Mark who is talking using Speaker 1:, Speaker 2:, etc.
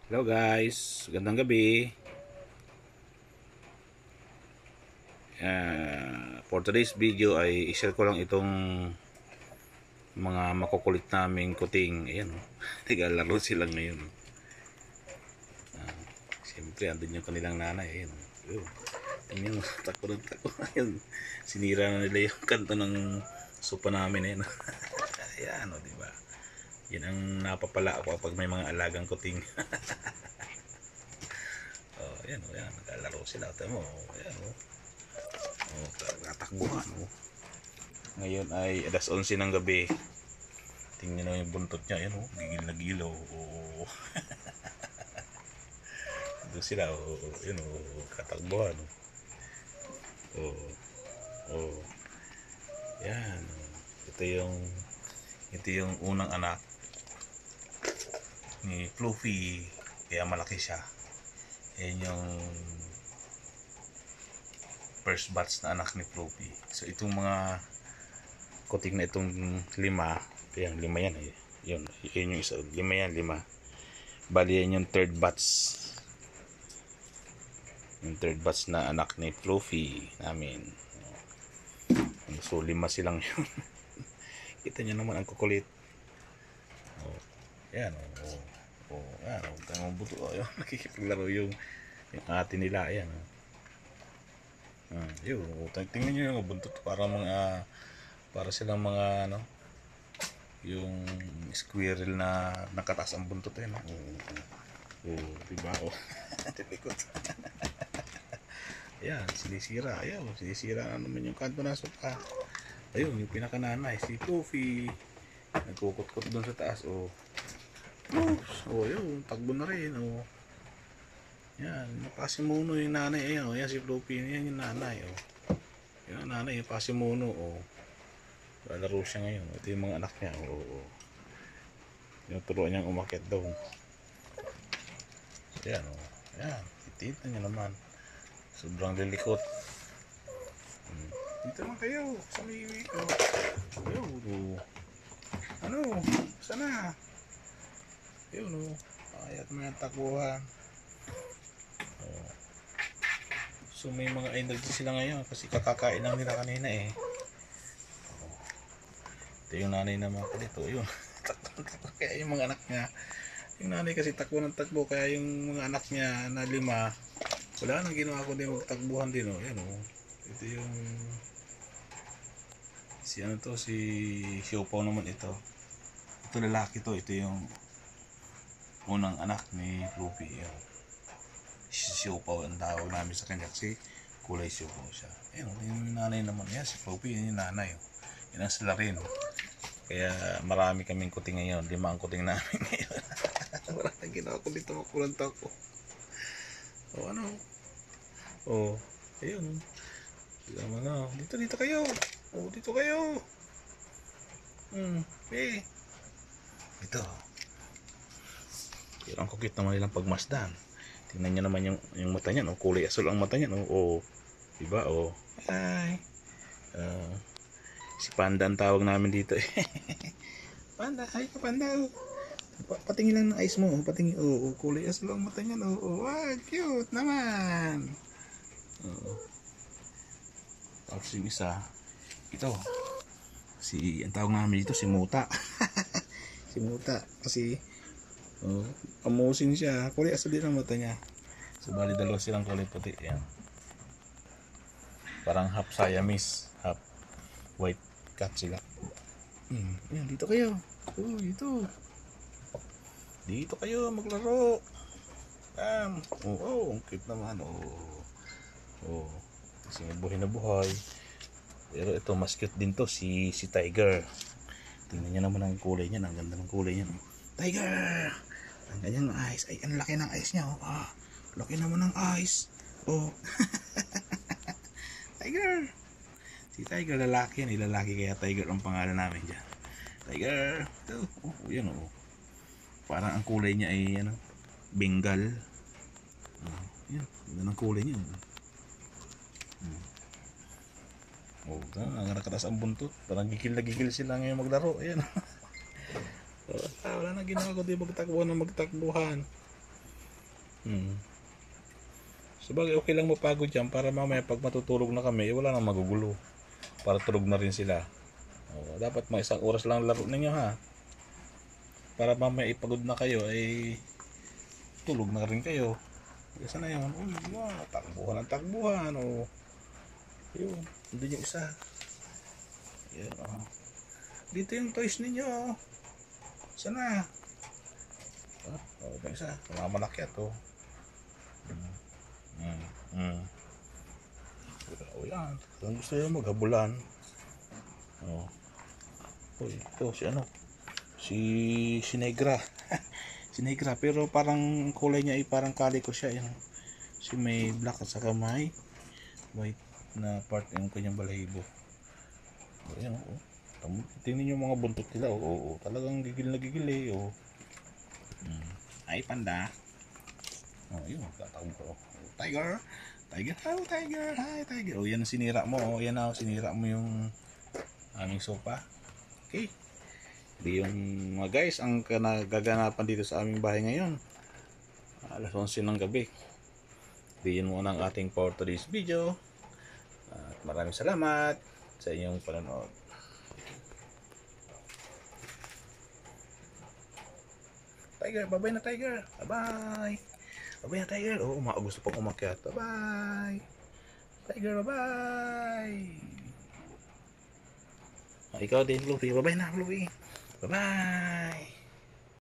Speaker 1: Hello guys, gandang gabi. For today's video ay i-share ko lang itong mga makukulit naming kuting. Ayan o, naglalaro sila ngayon. Siyempre, andun yung kanilang nanay. Ayan o, tingnan mo, tako ng tako. Ayan, sinira na nila yung kanto ng sopa namin. Ayan o, ayan o, diba? Yan ang napapala ako kapag may mga alagang kuting. Ayan o, ayan, naglalaro sila. Tama mo, ayan o. Tatakbuhan oh. Ngayon ay alas 11 ng gabi. Tingnan mo yung buntot niya, ayan oh, gigil na gilaw. Oh. Doon sila, oh, yun oh, katakbuhan oh. Oh. Yan. Ito yung unang anak ni Fluffy, kaya malaki siya. Yan yung first batch na anak ni Fluffy. So itong mga kuting na itong lima, yan, lima yan eh. Yun yung isa, lima yan, lima. Bali yan yung third batch. Yung third batch na anak ni Fluffy namin. So lima silang yun. Kita nyo naman ang kukulit. Oh, yan oh. Oh, yan oh, tanong buto oh, yun, nakikipaglaro yung ate nila, yan oh. Yun, tingnan nyo yung buntot, para silang mga ano, yung squirrel na nakataas ang buntot eh, no? Diba oh. Tinikot. Yan, sinisira, ayun, sinisira na naman yung kanto na sopa. Ayun, yung pinakananay, si Fluffy, nagkukot-kot doon sa taas oh. Oops, oh yun, tagbo na rin oh. Yan, napasimuno yung nanay. Ayan, oh, yan si Fluffy. Yan yung nanay, oh. Yan ang nanay, yung pasimuno, oh. Lalaro siya ngayon. Ito yung mga anak niya, oh. Yung turuan niyang umakyat doon. Yan, oh. Yan, titita niya naman. Sobrang lilikot. Dito naman kayo, sa miwi ko. Ayun, oh. Ano? Sana? Ayun, oh. Ayat mo yung takbuhan. So may mga energy sila ngayon kasi kakakain lang nila kanina eh. Ito yung nanay na mga kalito. Yun, takbo. Kaya yung mga anak niya, yung nanay kasi takbo ng takbo, kaya yung mga anak niya na lima, wala nang ginawa ko din, magtakbuhan din oh. Yan oh. Ito yung si ano to, si Siopaw naman ito. Ito lalaki to, ito yung unang anak ni Fluffy. Yan. Siopaw ang tawag namin sa kanya kasi kulay siopaw siya. Ayun, yung nanay naman yan, si Fluffy, yun yung nanay oh. Yan ang sila rin. Kaya marami kaming kuting ngayon, 5 ang kuting namin ngayon. Wala na ginawa ko dito, makulanta ko. O ano? O, ayun. Dito kayo. O, dito kayo. Ito. Pero ang kukit naman nilang pagmasdan. Tingnan nyo naman yung mata niya, no? Kulay asul ang mata niya, no? O, diba? O, hi. Si Panda ang tawag namin dito eh. Panda, hi ka Panda. Patingin lang ng eyes mo, patingin. O, kulay asul ang mata niya, no? O, cute naman. Tapos yung isa, ito. Ang tawag namin dito, si Muta. Si Muta, kasi amusin siya. Kulay asul din ang mata niya. So bali dalawa silang kulay puti. Yan. Parang half Siamese, half white cat sila. Yan, dito kayo. Dito. Dito kayo maglaro. Ang cute naman. Kasi buhay na buhay. Pero ito mas cute din to, si Tiger. Tingnan niyo naman ang kulay niya, ang ganda ng kulay niya. Tiger! Ang ganyang eyes. Ay, ang laki ng eyes niya. Laki naman ng eyes. Tiger! Si Tiger, lalaki yan. Lalaki kaya Tiger ang pangalan namin dyan. Tiger! Ito. Yan o. Parang ang kulay niya ay Bengal. Yan. Ganda ng kulay niya. Nakataas ang buntot. Parang gigil na gigil sila ngayon maglaro. Ayan. Wala na ginawa ko di magtakbuhan. Sabagay, okay lang mapagod yan para mamaya pag matutulog na kami, wala nang magugulo. Para tulog na rin sila. Dapat mga 1 oras lang laro ninyo ha. Para mamaya ipagod na kayo ay tulog na rin kayo. Isa na yun. Takbuhan ang takbuhan. Yun. Hindi yung isa. Yan, dito yung toys ninyo. Sana. May isa. Mamalakyat yan. Kung gusto nyo maghabulan. Ito si Negra. Si Negra, pero parang kulay niya ay parang kaliko siya. Yan. Si may black at saka may white na part yung kanyang balahibo. Ayan, tingnan yung mga buntot nila. Talagang gigil na gigil Ay, panda. Yun, tatakbo. Tiger. Tiger. Hi, Tiger. Yan ang sinira mo. Yan na, sinira mo yung aming sopa. Okay. Di yung mga guys, ang nagaganapan dito sa aming bahay ngayon. Alas 11 ng gabi. Di yun muna ang ating for today's video. At maraming salamat sa inyong panonood. Tiger, bye-bye na Tiger. Bye-bye. Bye-bye na Tiger. Gusto pang umakyat. Bye-bye. Tiger, bye-bye. Ikaw din, Fluffy. Bye-bye na, Fluffy. Bye-bye.